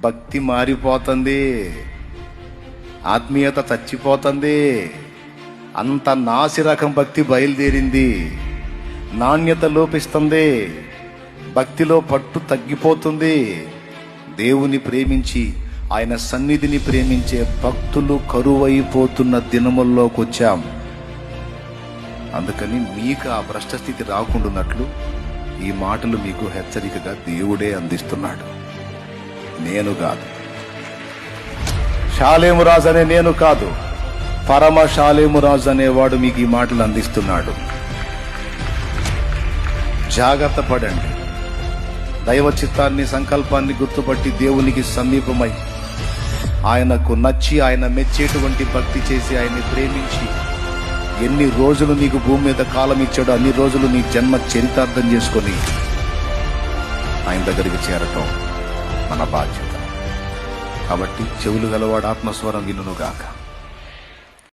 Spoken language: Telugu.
భక్తి మారిపోతుంది, ఆత్మీయత చచ్చిపోతుంది, అంత నాసిరకం భక్తి బయలుదేరింది, నాణ్యత లోపిస్తుంది, భక్తిలో పట్టు తగ్గిపోతుంది. దేవుని ప్రేమించి ఆయన సన్నిధిని ప్రేమించే భక్తులు కరువైపోతున్న దినముల్లోకి వచ్చాం. అందుకని మీకు ఆ భ్రష్ట స్థితి రాకుండాన్నట్లు ఈ మాటలు మీకు హెచ్చరికగా దేవుడే అందిస్తున్నాడు, నేను కాదు. షాలేము రాజు అనే నేను కాదు, పరమ షాలేము రాజు అనేవాడు మీకు ఈ మాటలు అందిస్తున్నాడు. జాగ్రత్త పడండి. దైవ చిత్తాన్ని, సంకల్పాన్ని గుర్తుపట్టి దేవునికి సమీపమై ఆయనకు నచ్చి ఆయన మెచ్చేటువంటి భక్తి చేసి ఆయన్ని ప్రేమించి ఎన్ని రోజులు నీకు భూమి మీద కాలం ఇచ్చాడో అన్ని రోజులు నీ జన్మ చరితార్థం చేసుకొని ఆయన దగ్గరికి చేరటం మన బాధ్యత. కాబట్టి చెవులు గలవాడు ఆత్మస్వరం వినుగాక.